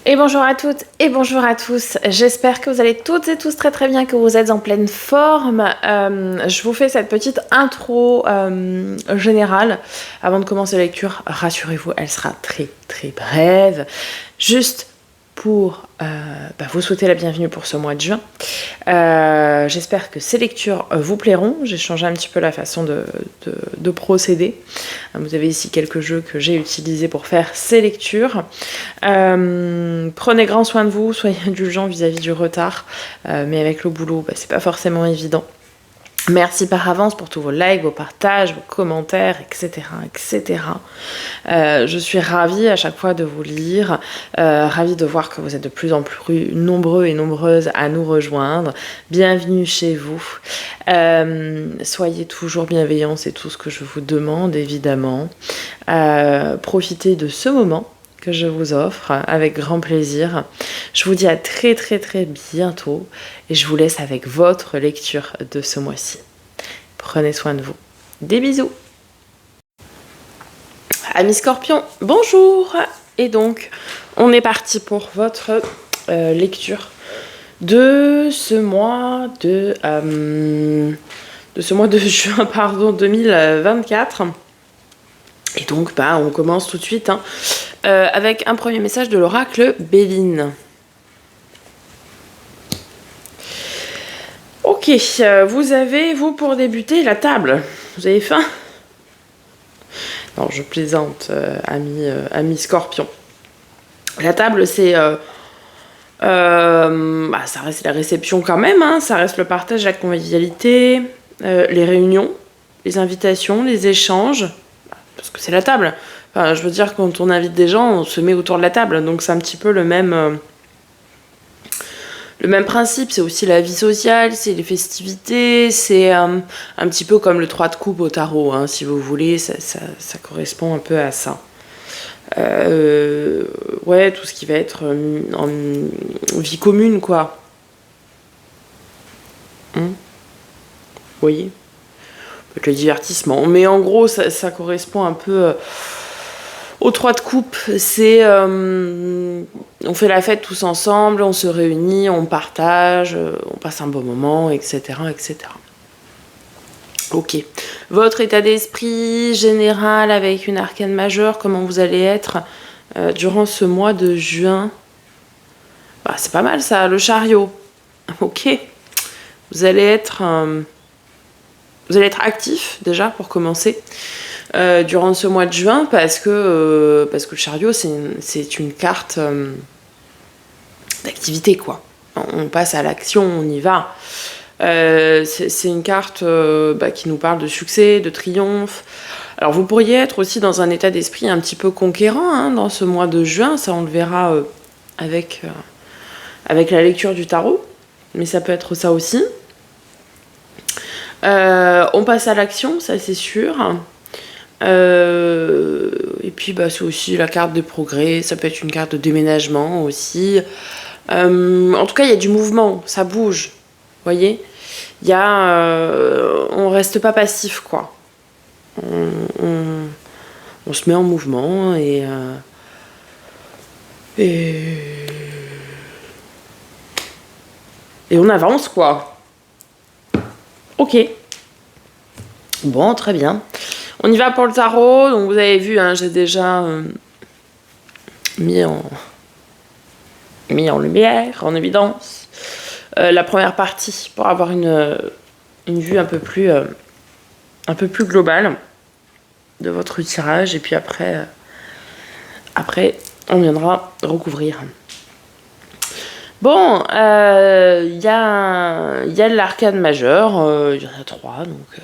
Et bonjour à toutes et bonjour à tous, j'espère que vous allez toutes et tous très très bien, que vous êtes en pleine forme. Je vous fais cette petite intro générale avant de commencer la lecture. Rassurez-vous, elle sera très très brève. Juste pour vous souhaiter la bienvenue pour ce mois de juin. J'espère que ces lectures vous plairont. J'ai changé un petit peu la façon de procéder. Vous avez ici quelques jeux que j'ai utilisés pour faire ces lectures. Prenez grand soin de vous, soyez indulgents vis-à-vis du retard, mais avec le boulot, c'est pas forcément évident. Merci par avance pour tous vos likes, vos partages, vos commentaires, etc. etc. Je suis ravie à chaque fois de vous lire, ravie de voir que vous êtes de plus en plus nombreux et nombreuses à nous rejoindre. Bienvenue chez vous. Soyez toujours bienveillants, c'est tout ce que je vous demande évidemment. Profitez de ce moment que je vous offre avec grand plaisir. Je vous dis à très très très bientôt et je vous laisse avec votre lecture de ce mois-ci. Prenez soin de vous. Des bisous. Amis Scorpions, bonjour. Et donc, on est parti pour votre lecture de ce mois de juin, 2024. Et donc, on commence tout de suite avec un premier message de l'oracle Béline. Ok, vous avez, pour débuter, la table. Vous avez faim? Non, je plaisante, ami Scorpion. La table, c'est... ça reste la réception quand même, ça reste le partage, la convivialité, les réunions, les invitations, les échanges, parce que c'est la table. Enfin, je veux dire, quand on invite des gens, on se met autour de la table, donc c'est un petit peu le même principe. C'est aussi la vie sociale, c'est les festivités, c'est un petit peu comme le 3 de coupe au tarot, si vous voulez, ça correspond un peu à ça. Ouais, tout ce qui va être en vie commune, quoi. Vous voyez, le divertissement. Mais en gros, ça correspond un peu au 3 de coupe. C'est on fait la fête tous ensemble, on se réunit, on partage, on passe un bon moment, etc. etc. Ok. Votre état d'esprit général avec une arcane majeure, comment vous allez être durant ce mois de juin? C'est pas mal ça, le chariot. Ok. Vous allez être actif déjà pour commencer durant ce mois de juin parce que le chariot c'est une carte d'activité, quoi. On passe à l'action, on y va. C'est une carte qui nous parle de succès, de triomphe. Alors vous pourriez être aussi dans un état d'esprit un petit peu conquérant dans ce mois de juin, ça on le verra avec la lecture du tarot, mais ça peut être ça aussi. On passe à l'action, ça c'est sûr. Et puis c'est aussi la carte des progrès, ça peut être une carte de déménagement aussi. En tout cas, il y a du mouvement, ça bouge. Vous voyez, on reste pas passif, quoi. On se met en mouvement et on avance, quoi. Ok. Bon, très bien. On y va pour le tarot. Donc vous avez vu, j'ai déjà mis en lumière, en évidence, la première partie pour avoir une vue un peu plus globale de votre tirage. Et puis après, on viendra recouvrir. Bon, il y a de l'arcane majeure, il y en a 3, donc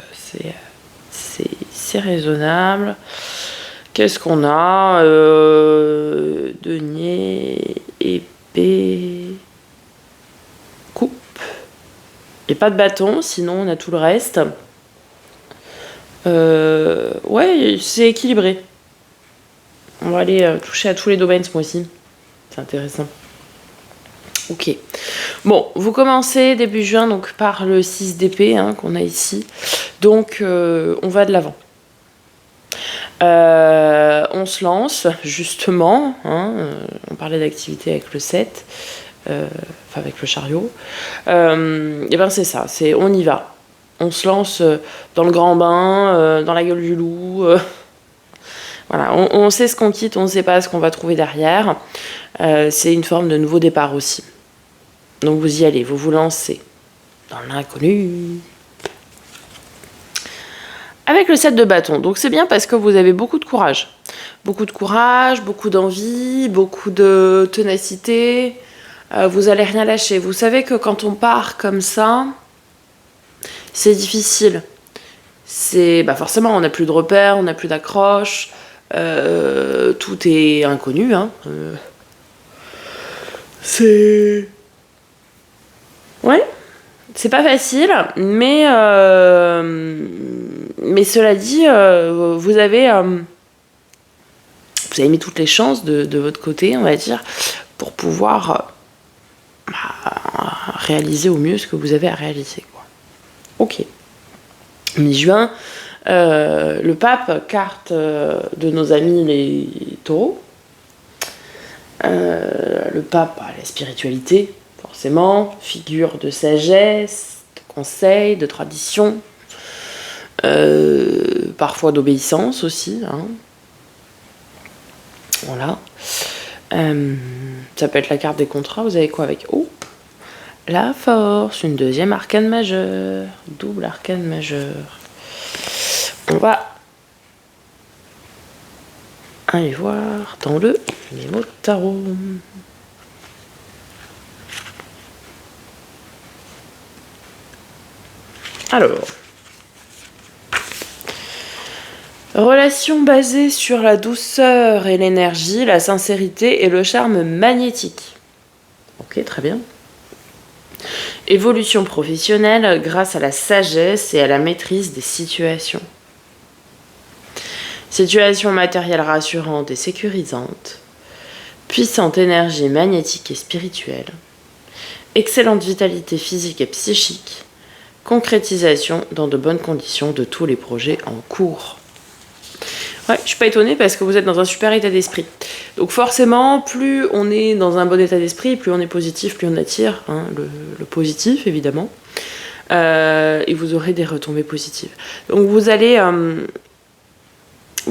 c'est raisonnable. Qu'est-ce qu'on a? Denier, épée, coupe. Et pas de bâton, sinon on a tout le reste. Ouais, c'est équilibré. On va aller toucher à tous les domaines ce mois-ci. C'est intéressant. Ok. Bon, vous commencez début juin donc par le 6 d'épée qu'on a ici. Donc on va de l'avant. On se lance, justement, hein, on parlait d'activité avec le 7, enfin avec le chariot, et ben c'est ça, c'est on y va. On se lance dans le grand bain, dans la gueule du loup. Voilà, on sait ce qu'on quitte, on ne sait pas ce qu'on va trouver derrière. C'est une forme de nouveau départ aussi. Donc vous y allez, vous vous lancez dans l'inconnu. Avec le 7 de bâton, donc c'est bien parce que vous avez beaucoup de courage. Beaucoup de courage, beaucoup d'envie, beaucoup de ténacité. Vous allez rien lâcher. Vous savez que quand on part comme ça, c'est difficile. C'est forcément, on n'a plus de repères, on n'a plus d'accroche. Tout est inconnu. Hein. C'est... Ouais, c'est pas facile, mais cela dit, vous avez mis toutes les chances de votre côté, on va dire, pour pouvoir réaliser au mieux ce que vous avez à réaliser, quoi. Ok. Mi-juin, le pape, carte de nos amis les taureaux. Le pape, la spiritualité, forcément, figure de sagesse, de conseil, de tradition, parfois d'obéissance aussi, hein. Voilà. Ça peut être la carte des contrats. Vous avez quoi avec? Oh, la force, une deuxième arcane majeure, double arcane majeure. On va aller voir dans le mémo tarot. Alors, relation basée sur la douceur et l'énergie, la sincérité et le charme magnétique. Ok, très bien. Évolution professionnelle grâce à la sagesse et à la maîtrise des situations. Situation matérielle rassurante et sécurisante. Puissante énergie magnétique et spirituelle. Excellente vitalité physique et psychique. Concrétisation dans de bonnes conditions de tous les projets en cours. Ouais, je suis pas étonnée parce que vous êtes dans un super état d'esprit. Donc forcément, plus on est dans un bon état d'esprit, plus on est positif, plus on attire, hein, le positif évidemment. Et vous aurez des retombées positives. Donc vous allez...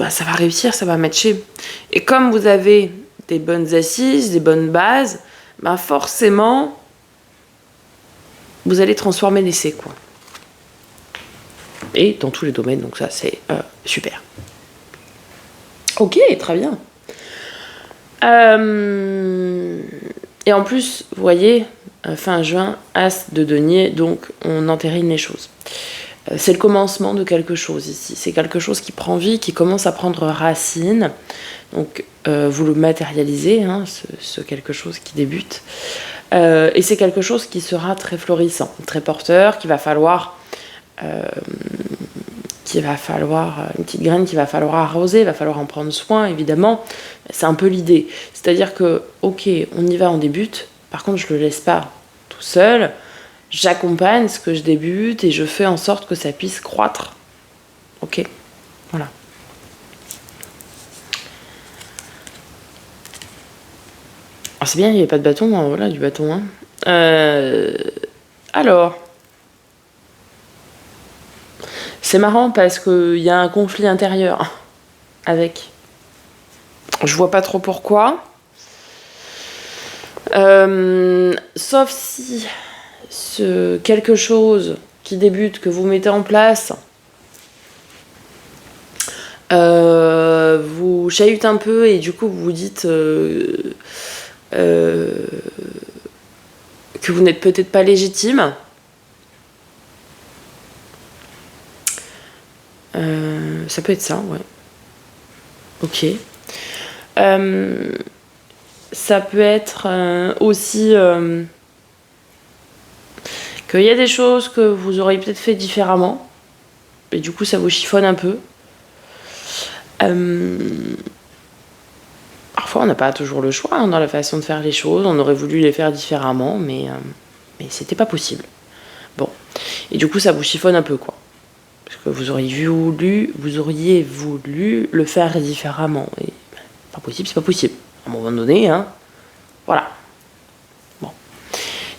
ça va réussir, ça va matcher. Et comme vous avez des bonnes assises, des bonnes bases, forcément, vous allez transformer l'essai, quoi. Et dans tous les domaines, donc ça, c'est super. Ok, très bien. Et en plus, vous voyez, fin juin, As de denier, donc on entérine les choses. C'est le commencement de quelque chose ici. C'est quelque chose qui prend vie, qui commence à prendre racine. Donc, vous le matérialisez, hein, ce quelque chose qui débute. Et c'est quelque chose qui sera très florissant, très porteur, qu'il va falloir... une petite graine qu'il va falloir arroser, il va falloir en prendre soin, évidemment. C'est un peu l'idée. C'est-à-dire que, ok, on y va, on débute. Par contre, je le laisse pas tout seul. J'accompagne ce que je débute et je fais en sorte que ça puisse croître. Ok, voilà. Alors, c'est bien, il n'y avait pas de bâton, hein, voilà, du bâton. Hein. Alors, c'est marrant parce qu'il y a un conflit intérieur avec. Je vois pas trop pourquoi. Sauf si ce quelque chose qui débute, que vous mettez en place, vous chahute un peu et du coup vous vous dites que vous n'êtes peut-être pas légitime. Ça peut être ça, ouais. Ok. Ça peut être aussi qu'il y a des choses que vous auriez peut-être fait différemment et du coup ça vous chiffonne un peu. Parfois on n'a pas toujours le choix, hein, dans la façon de faire les choses. On aurait voulu les faire différemment, mais c'était pas possible. Bon. Et du coup ça vous chiffonne un peu, quoi. Parce vous auriez voulu le faire différemment. Et pas possible, c'est pas possible. À un moment donné, hein, voilà. Bon.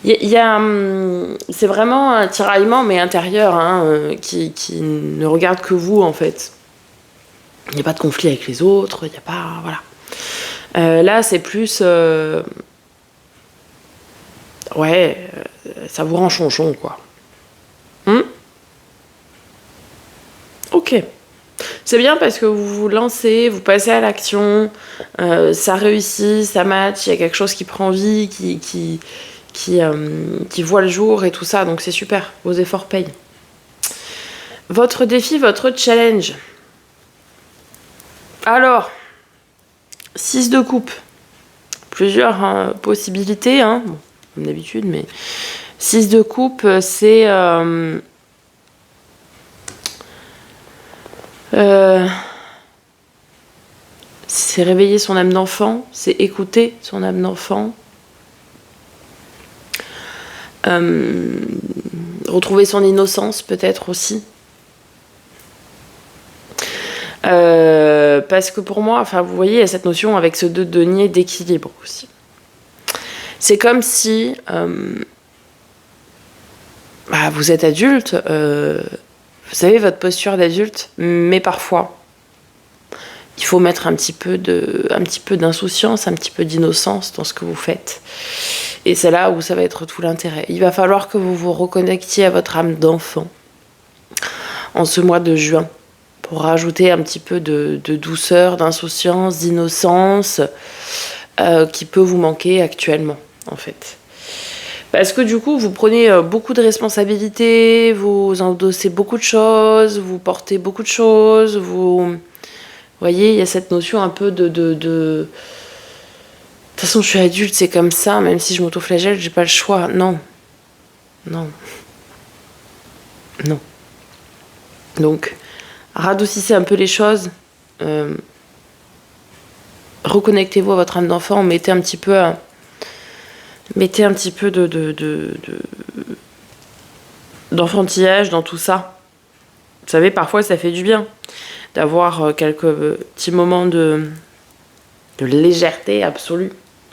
C'est vraiment un tiraillement, mais intérieur, hein, qui ne regarde que vous, en fait. Il n'y a pas de conflit avec les autres, il n'y a pas... Voilà. Là, c'est plus... ça vous rend chonchon, quoi. Ok. C'est bien parce que vous vous lancez, vous passez à l'action, ça réussit, ça match, il y a quelque chose qui prend vie, qui voit le jour et tout ça, donc c'est super, vos efforts payent. Votre défi, votre challenge. Alors, 6 de coupe. Plusieurs possibilités, hein, bon, comme d'habitude, mais 6 de coupe, c'est... c'est réveiller son âme d'enfant, c'est écouter son âme d'enfant, retrouver son innocence peut-être aussi. Parce que pour moi, enfin vous voyez, il y a cette notion avec ce 2 de denier d'équilibre aussi. C'est comme si vous êtes adulte, vous savez votre posture d'adulte, mais parfois il faut mettre un petit peu d'insouciance, un petit peu d'innocence dans ce que vous faites. Et c'est là où ça va être tout l'intérêt. Il va falloir que vous vous reconnectiez à votre âme d'enfant en ce mois de juin pour rajouter un petit peu de douceur, d'insouciance, d'innocence qui peut vous manquer actuellement, en fait. Parce que du coup, vous prenez beaucoup de responsabilités, vous endossez beaucoup de choses, vous portez beaucoup de choses, vous voyez, il y a cette notion un peu de... De toute façon, je suis adulte, c'est comme ça, même si je m'autoflagelle, j'ai pas le choix. Non. Donc, radoucissez un peu les choses. Reconnectez-vous à votre âme d'enfant, mettez un petit peu d'enfantillage dans tout ça. Vous savez, parfois, ça fait du bien d'avoir quelques petits moments de légèreté absolue,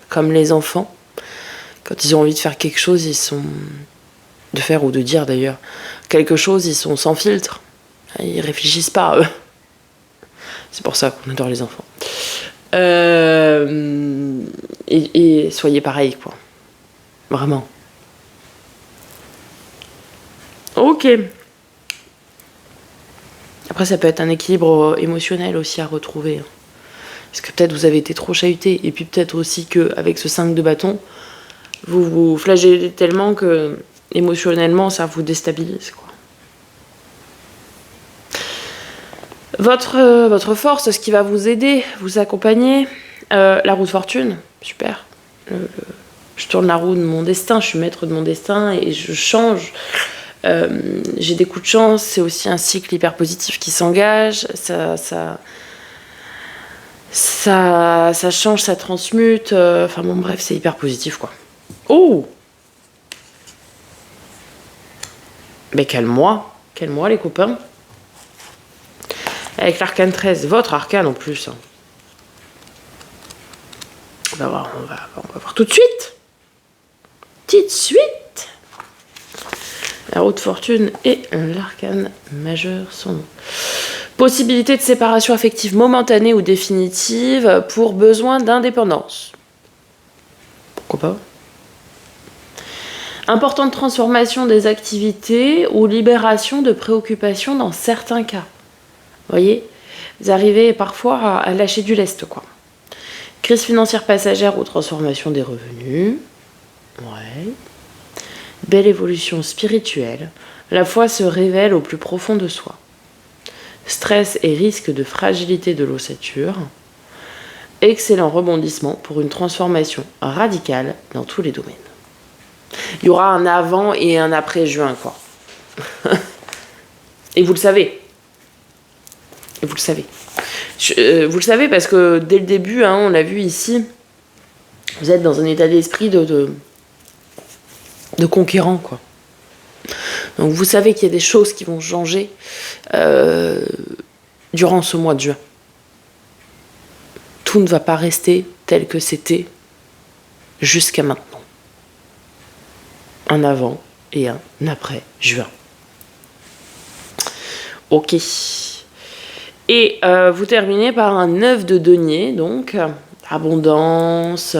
comme les enfants. Quand ils ont envie de faire quelque chose, de faire ou de dire d'ailleurs quelque chose, ils sont sans filtre. Ils réfléchissent pas, eux. C'est pour ça qu'on adore les enfants. Et soyez pareil, quoi. Vraiment. Ok. Après, ça peut être un équilibre émotionnel aussi à retrouver. Parce que peut-être vous avez été trop chahuté. Et puis peut-être aussi qu'avec ce 5 de bâton, vous vous flagellez tellement que émotionnellement, ça vous déstabilise, quoi. Votre force, ce qui va vous aider, vous accompagner, la roue de fortune, super. Je tourne la roue de mon destin, je suis maître de mon destin et je change. J'ai des coups de chance, c'est aussi un cycle hyper positif qui s'engage, ça change, ça transmute, enfin bon bref, c'est hyper positif, quoi. Oh! Mais quel mois les copains. Avec l'arcane 13, votre arcane en plus. On va voir tout de suite. La roue de fortune et l'arcane majeur sont... Possibilité de séparation affective momentanée ou définitive pour besoin d'indépendance. Pourquoi pas? Importante transformation des activités ou libération de préoccupations dans certains cas. Vous voyez, vous arrivez parfois à lâcher du lest, quoi. Crise financière passagère ou transformation des revenus. Ouais. Belle évolution spirituelle. La foi se révèle au plus profond de soi. Stress et risque de fragilité de l'ossature. Excellent rebondissement pour une transformation radicale dans tous les domaines. Il y aura un avant et un après juin, quoi. Et vous le savez. Vous le savez. Vous le savez parce que dès le début, hein, on l'a vu ici, vous êtes dans un état d'esprit de conquérant, quoi. Donc vous savez qu'il y a des choses qui vont changer durant ce mois de juin. Tout ne va pas rester tel que c'était jusqu'à maintenant. Un avant et un après juin. Ok. Et vous terminez par un 9 de denier, donc abondance,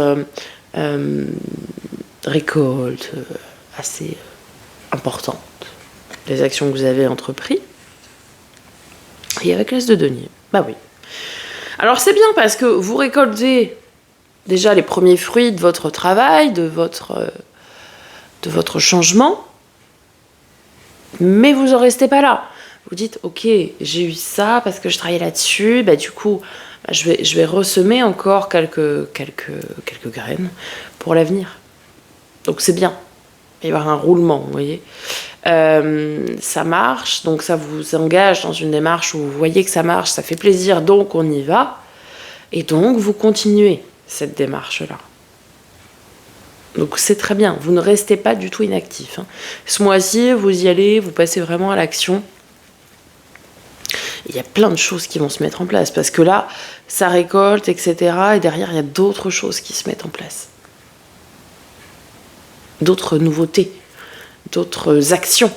récolte assez importante des actions que vous avez entreprises. Et avec l'As de denier, bah oui. Alors c'est bien parce que vous récoltez déjà les premiers fruits de votre travail, de votre changement, mais vous en restez pas là. Vous dites, ok, j'ai eu ça parce que je travaillais là-dessus, bah du coup, bah, je vais ressemer encore quelques graines pour l'avenir. Donc c'est bien. Il va y avoir un roulement, vous voyez. Ça marche, donc ça vous engage dans une démarche où vous voyez que ça marche, ça fait plaisir, donc on y va. Et donc vous continuez cette démarche-là. Donc c'est très bien, vous ne restez pas du tout inactif. Hein. Ce mois-ci, vous y allez, vous passez vraiment à l'action. Il y a plein de choses qui vont se mettre en place, parce que là, ça récolte, etc. Et derrière, il y a d'autres choses qui se mettent en place. D'autres nouveautés, d'autres actions,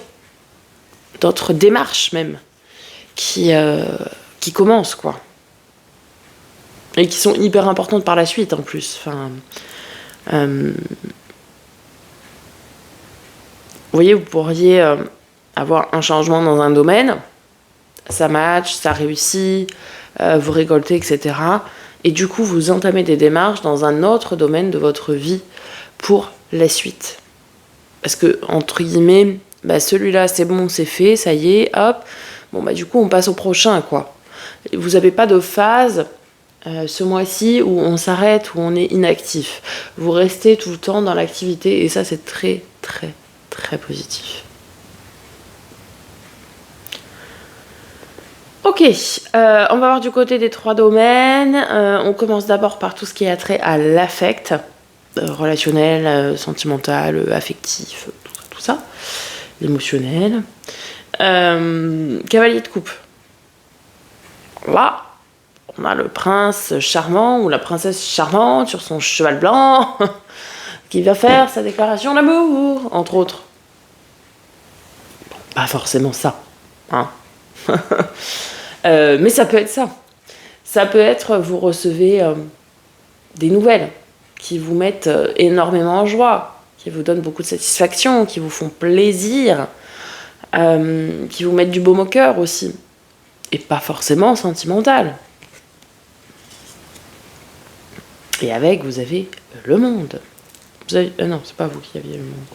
d'autres démarches même, qui commencent, quoi. Et qui sont hyper importantes par la suite, en plus. Enfin, vous voyez, vous pourriez avoir un changement dans un domaine, ça match, ça réussit, vous récoltez, etc. Et du coup, vous entamez des démarches dans un autre domaine de votre vie pour la suite. Parce que, entre guillemets, bah celui-là, c'est bon, c'est fait, ça y est, hop. Bon, bah du coup, on passe au prochain, quoi. Vous n'avez pas de phase ce mois-ci où on s'arrête, où on est inactif. Vous restez tout le temps dans l'activité et ça, c'est très, très, très positif. Ok, on va voir du côté des 3 domaines. On commence d'abord par tout ce qui est attrait à l'affect, relationnel, sentimental, affectif, tout ça, l'émotionnel. Cavalier de coupe. Là, on a le prince charmant ou la princesse charmante sur son cheval blanc qui va faire sa déclaration d'amour, entre autres. Bon, pas forcément ça, hein. Mais ça peut être ça. Ça peut être, vous recevez des nouvelles qui vous mettent énormément en joie, qui vous donnent beaucoup de satisfaction, qui vous font plaisir, qui vous mettent du baume au cœur aussi. Et pas forcément sentimental. Et avec, vous avez le monde. Vous avez, non, c'est pas vous qui aviez le monde.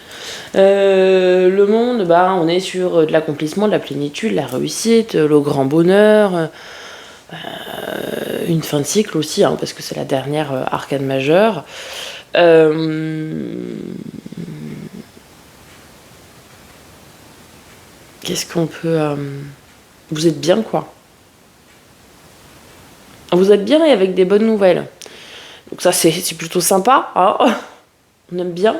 Le monde, bah, on est sur de l'accomplissement, de la plénitude, la réussite, le grand bonheur, une fin de cycle aussi, hein, parce que c'est la dernière arcane majeure. Qu'est-ce qu'on peut... Vous êtes bien, quoi. Vous êtes bien et avec des bonnes nouvelles. Donc ça, c'est plutôt sympa, hein. On aime bien.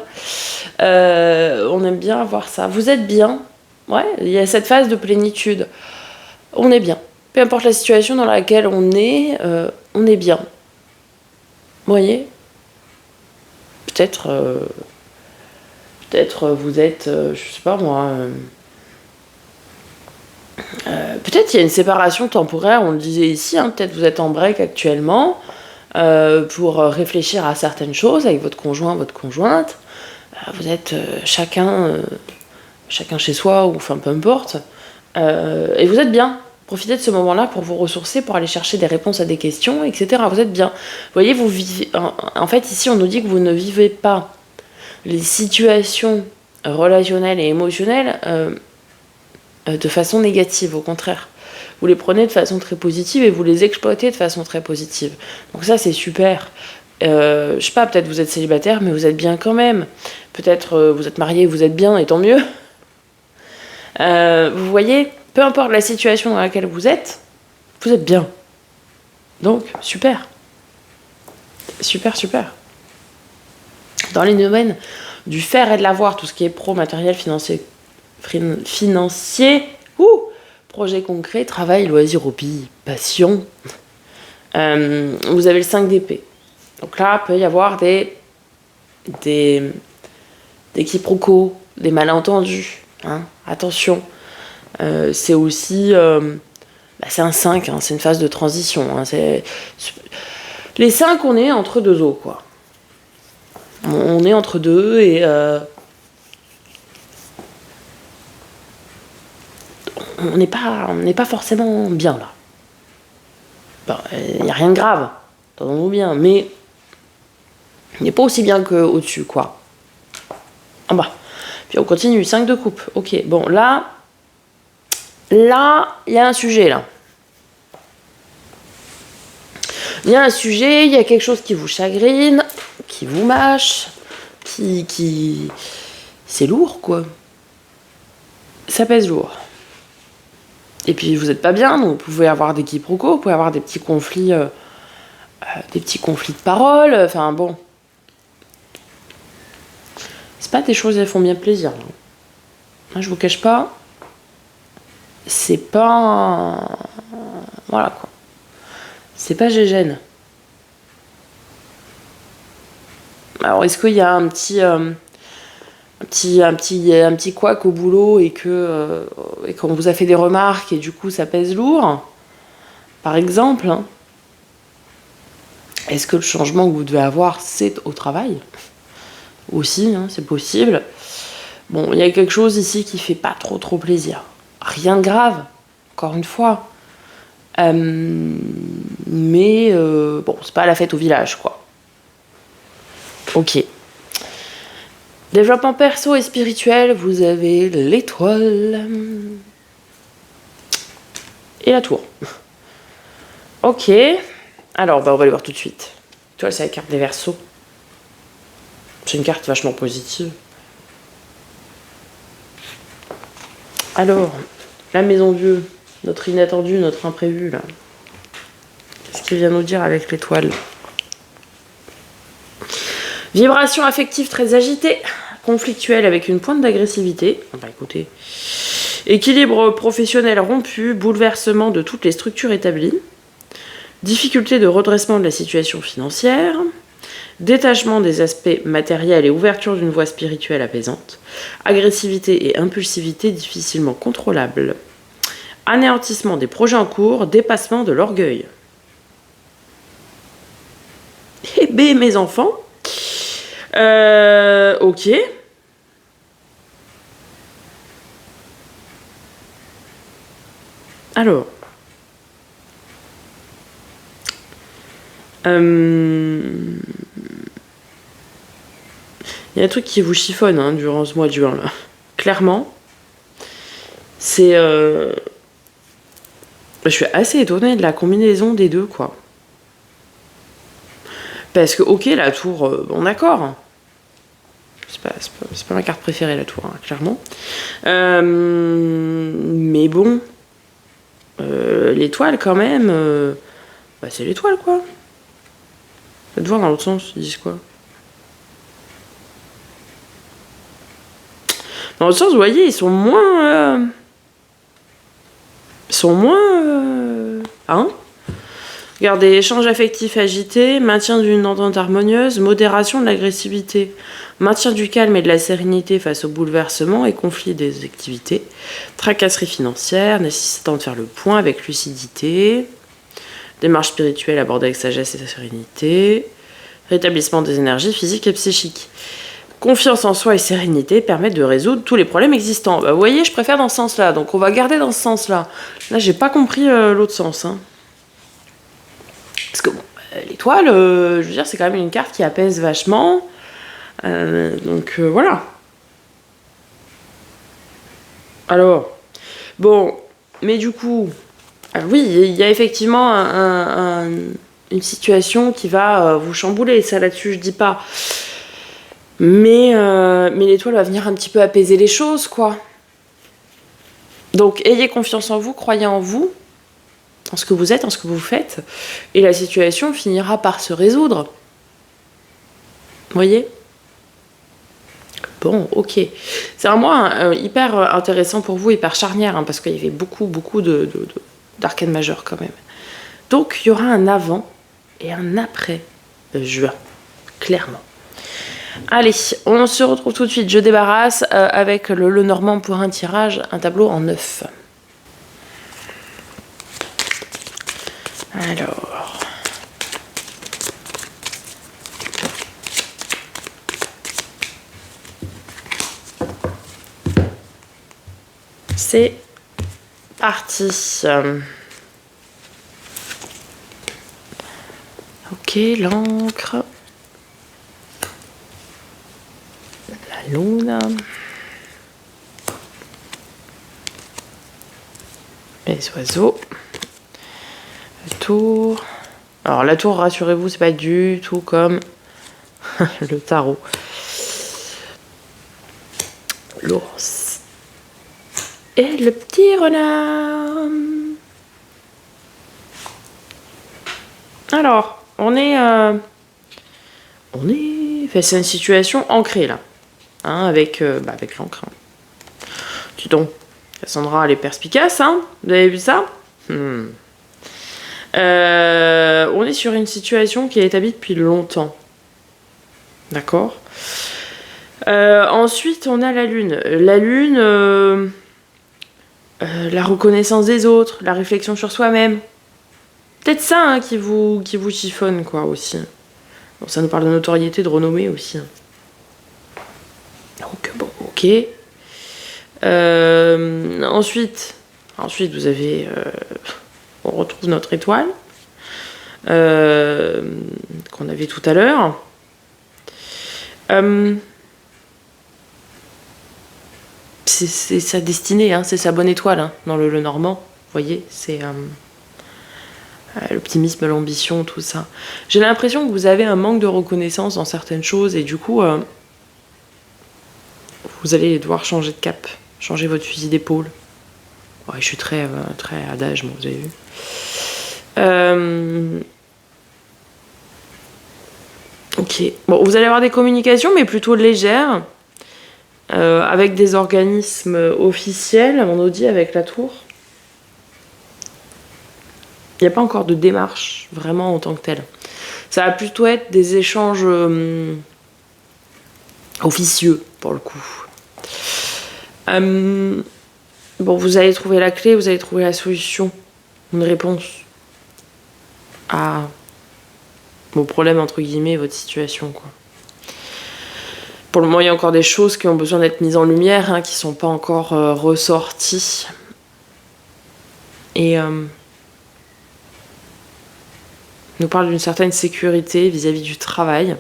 On aime bien avoir ça. Vous êtes bien. Ouais, il y a cette phase de plénitude. On est bien. Peu importe la situation dans laquelle on est bien. Vous voyez ? Peut-être vous êtes, je sais pas moi... peut-être il y a une séparation temporaire, on le disait ici, hein, peut-être vous êtes en break actuellement pour réfléchir à certaines choses avec votre conjoint, votre conjointe. Vous êtes chacun chez soi, ou enfin peu importe, et vous êtes bien. Profitez de ce moment-là pour vous ressourcer, pour aller chercher des réponses à des questions, etc. Vous êtes bien. Vous voyez, vous vivez. En fait, ici, on nous dit que vous ne vivez pas les situations relationnelles et émotionnelles de façon négative, au contraire. Vous les prenez de façon très positive et vous les exploitez de façon très positive. Donc ça, c'est super. Je sais pas, peut-être vous êtes célibataire, mais vous êtes bien quand même. Peut-être vous êtes marié, vous êtes bien, et tant mieux. Vous voyez, peu importe la situation dans laquelle vous êtes bien. Donc, super. Super, super. Dans les domaines du faire et de l'avoir, tout ce qui est pro, matériel, financier, financier, projet concret, travail, loisir, hobby, passion. Vous avez le 5 d'épée. Donc là, il peut y avoir des quiproquos, des malentendus. Hein, attention. C'est aussi... c'est un 5, hein, c'est une phase de transition. Hein, les 5, on est entre deux eaux, quoi. On est entre deux et... on n'est pas forcément bien, là. Il n'y a rien de grave, entendons-nous bien, mais il n'est pas aussi bien qu'au-dessus, quoi. En bas. Puis on continue, 5 de coupe. Ok, bon, là, il y a un sujet, là. Il y a un sujet, il y a quelque chose qui vous chagrine, qui vous mâche, qui... C'est lourd, quoi. Ça pèse lourd. Et puis vous n'êtes pas bien, donc vous pouvez avoir des quiproquos, vous pouvez avoir des petits conflits de parole, enfin bon. C'est pas des choses qui font bien plaisir. Moi, je vous cache pas, c'est pas... Voilà, quoi. C'est pas gégène. Alors, est-ce qu'il y a un petit couac au boulot et qu'on vous a fait des remarques et du coup ça pèse lourd, par exemple, hein. Est-ce que le changement que vous devez avoir, c'est au travail aussi, hein, c'est possible. Bon, il y a quelque chose ici qui fait pas trop plaisir. Rien de grave, encore une fois. Mais bon, c'est pas la fête au village, quoi. Ok. Développement perso et spirituel, vous avez l'étoile et la tour. Ok. Alors, on va les voir tout de suite. L'étoile, c'est la carte des Verseaux. C'est une carte vachement positive. Alors, la maison Dieu, notre inattendu, notre imprévu, là. Qu'est-ce qu'il vient nous dire avec l'étoile ? Vibration affective très agitée, conflictuelle avec une pointe d'agressivité. Bah écoutez. Équilibre professionnel rompu, bouleversement de toutes les structures établies. Difficulté de redressement de la situation financière. Détachement des aspects matériels et ouverture d'une voie spirituelle apaisante. Agressivité et impulsivité difficilement contrôlables. Anéantissement des projets en cours, dépassement de l'orgueil. Eh ben, mes enfants, ok. Alors. Il y a un truc qui vous chiffonne, hein, durant ce mois de juin, là. Clairement. C'est... Je suis assez étonnée de la combinaison des deux, quoi. Parce que, ok, la tour, bon d'accord. C'est pas ma carte préférée, la tour, hein, clairement. Mais bon. L'étoile, quand même. C'est l'étoile, quoi. Faites voir dans l'autre sens, ils disent quoi. Dans l'autre sens, vous voyez, ils sont moins... Hein ? Regardez, échange affectif agité, maintien d'une entente harmonieuse, modération de l'agressivité, maintien du calme et de la sérénité face au bouleversement et conflit des activités, tracasserie financière, nécessitant de faire le point avec lucidité, démarche spirituelle abordée avec sagesse et sérénité, rétablissement des énergies physiques et psychiques. Confiance en soi et sérénité permettent de résoudre tous les problèmes existants. Bah, vous voyez, je préfère dans ce sens-là, donc on va garder dans ce sens-là. Là, j'ai pas compris l'autre sens, hein. Parce que bon, l'étoile, je veux dire, c'est quand même une carte qui apaise vachement. Donc voilà. Alors, bon, mais du coup, oui, il y a effectivement une situation qui va vous chambouler. Ça, là-dessus, je dis pas. Mais l'étoile va venir un petit peu apaiser les choses, quoi. Donc, ayez confiance en vous, croyez en vous, en ce que vous êtes, en ce que vous faites, et la situation finira par se résoudre. Vous voyez ? Bon, ok. C'est un mois hyper intéressant pour vous, hyper charnière, hein, parce qu'il y avait beaucoup d'arcanes majeures quand même. Donc, il y aura un avant et un après juin, clairement. Allez, on se retrouve tout de suite. Je débarrasse avec le Normand pour un tirage, un tableau en 9. Alors... C'est parti. Ok, l'encre. La lune. Les oiseaux. Le tour. Alors la tour, rassurez-vous, c'est pas du tout comme le tarot. L'ours. Et le petit renard. Alors, on est... Enfin, c'est une situation ancrée, là. Hein, avec l'encre. Dis donc, Cassandra, elle est perspicace, hein. Vous avez vu ça? On est sur une situation qui est établie depuis longtemps. D'accord. Ensuite, on a la lune. La lune... la reconnaissance des autres, la réflexion sur soi-même. Peut-être ça hein, qui vous chiffonne, quoi, aussi. Bon, ça nous parle de notoriété, de renommée aussi. Donc, bon, ok. Ensuite, vous avez... on retrouve notre étoile. Qu'on avait tout à l'heure. C'est sa destinée, hein, c'est sa bonne étoile hein, dans le Normand. Vous voyez, c'est l'optimisme, l'ambition, tout ça. J'ai l'impression que vous avez un manque de reconnaissance dans certaines choses et du coup, vous allez devoir changer de cap, changer votre fusil d'épaule. Ouais, je suis très adage, moi, vous avez vu. Ok. Bon, vous allez avoir des communications, mais plutôt légères. Avec des organismes officiels, on nous dit avec la tour. Il n'y a pas encore de démarche vraiment en tant que telle. Ça va plutôt être des échanges officieux pour le coup. Bon, vous allez trouver la clé, vous allez trouver la solution, une réponse à vos problèmes entre guillemets, votre situation quoi. Pour le moment, il y a encore des choses qui ont besoin d'être mises en lumière, hein, qui ne sont pas encore ressorties. Et nous parle d'une certaine sécurité vis-à-vis du travail.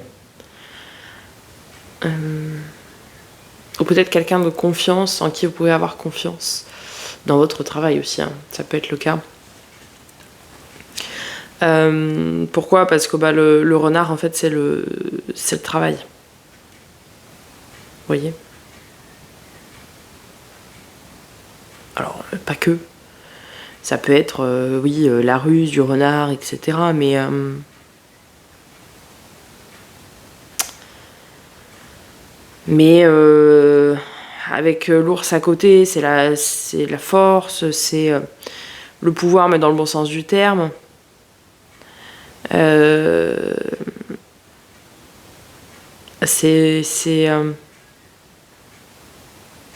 Ou peut-être quelqu'un de confiance, en qui vous pouvez avoir confiance. Dans votre travail aussi, hein, ça peut être le cas. Pourquoi? Parce que le renard, en fait, c'est le travail. Vous voyez? Alors, pas que. Ça peut être, oui, la ruse du renard, etc. Mais... avec l'ours à côté, c'est la force, c'est le pouvoir, mais dans le bon sens du terme. C'est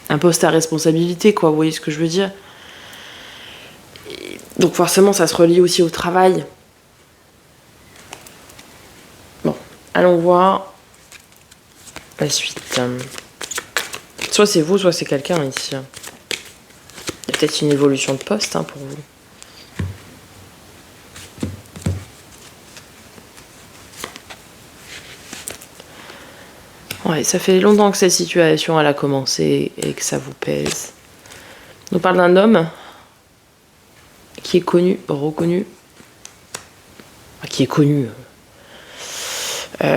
un poste à responsabilité, quoi, vous voyez ce que je veux dire? Donc forcément, ça se relie aussi au travail. Bon, allons voir la suite. Soit c'est vous, soit c'est quelqu'un ici. Il y a peut-être une évolution de poste hein, pour vous. Ouais, ça fait longtemps que cette situation elle a commencé et que ça vous pèse. On nous parle d'un homme qui est connu, reconnu, qui est connu. Pas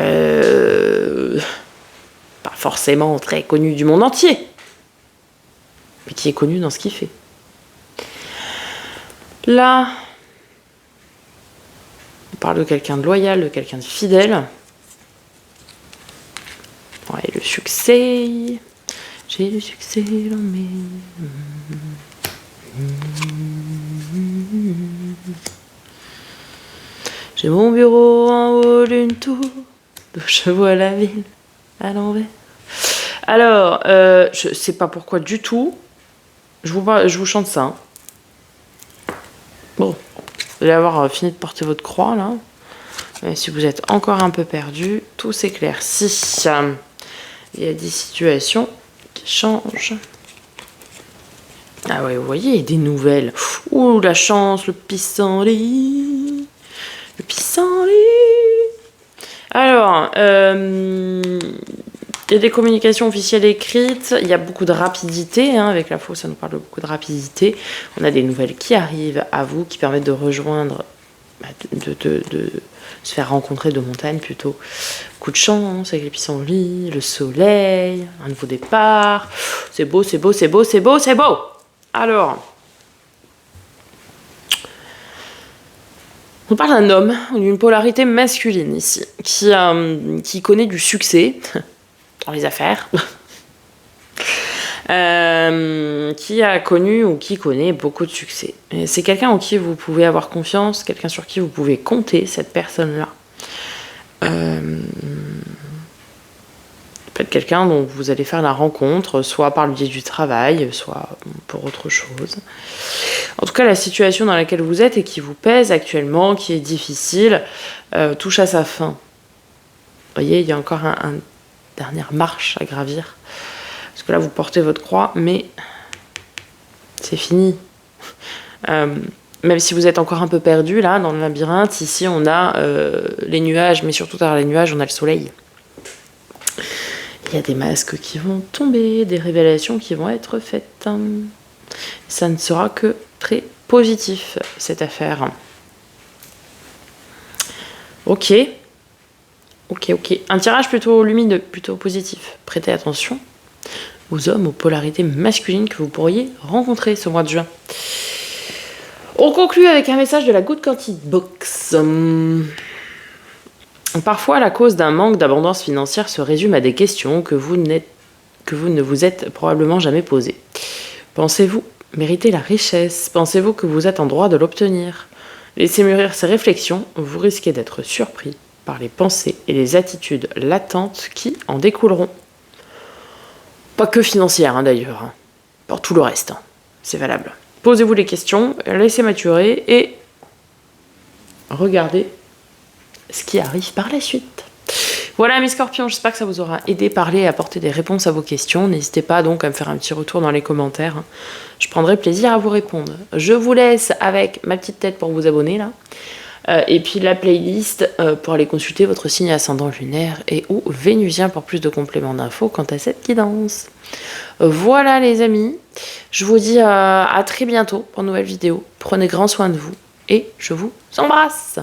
forcément très connu du monde entier, mais qui est connu dans ce qu'il fait. Là, on parle de quelqu'un de loyal, de quelqu'un de fidèle. Ouais, le succès. J'ai du succès dans mes... J'ai mon bureau en haut d'une tour, d'où je vois la ville à l'envers. Alors, je sais pas pourquoi du tout, je vous chante ça. Hein. Bon, vous allez avoir fini de porter votre croix là. Mais si vous êtes encore un peu perdu, tout s'éclaircit. Il y a des situations qui changent. Ah ouais, vous voyez, des nouvelles. Ouh, la chance, le pissenlit. Le pissenlit. Alors, il y a des communications officielles écrites. Il y a beaucoup de rapidité. Hein, avec la faux, ça nous parle de beaucoup de rapidité. On a des nouvelles qui arrivent à vous, qui permettent de rejoindre, de se faire rencontrer de montagne plutôt. Coup de chance avec les pissenlits, le soleil, un nouveau départ. C'est beau, c'est beau, c'est beau, c'est beau, c'est beau. Alors, on parle d'un homme, d'une polarité masculine ici, qui connaît du succès dans les affaires, qui a connu ou qui connaît beaucoup de succès. C'est quelqu'un en qui vous pouvez avoir confiance, quelqu'un sur qui vous pouvez compter, cette personne-là. Peut-être quelqu'un dont vous allez faire la rencontre, soit par le biais du travail, soit pour autre chose. En tout cas, la situation dans laquelle vous êtes et qui vous pèse actuellement, qui est difficile, touche à sa fin. Vous voyez, il y a encore une dernière marche à gravir. Parce que là, vous portez votre croix, mais c'est fini. Même si vous êtes encore un peu perdu, là, dans le labyrinthe, ici, on a les nuages, mais surtout derrière les nuages, on a le soleil. Il y a des masques qui vont tomber, des révélations qui vont être faites. Ça ne sera que très positif, cette affaire. Ok. Un tirage plutôt lumineux, plutôt positif. Prêtez attention aux hommes, aux polarités masculines que vous pourriez rencontrer ce mois de juin. On conclut avec un message de la Good Quantity Box. Parfois, la cause d'un manque d'abondance financière se résume à des questions que vous ne vous êtes probablement jamais posées. Pensez-vous mériter la richesse? Pensez-vous que vous êtes en droit de l'obtenir? Laissez mûrir ces réflexions, vous risquez d'être surpris par les pensées et les attitudes latentes qui en découleront. Pas que financières, hein, d'ailleurs. Hein. Pour tout le reste, hein. C'est valable. Posez-vous les questions, laissez maturer et regardez ce qui arrive par la suite. Voilà mes scorpions, j'espère que ça vous aura aidé, parler et apporter des réponses à vos questions. N'hésitez pas donc à me faire un petit retour dans les commentaires. Je prendrai plaisir à vous répondre. Je vous laisse avec ma petite tête pour vous abonner là. Et puis la playlist pour aller consulter votre signe ascendant lunaire et ou vénusien pour plus de compléments d'infos quant à cette guidance. Voilà les amis, je vous dis à très bientôt pour une nouvelle vidéo. Prenez grand soin de vous et je vous embrasse.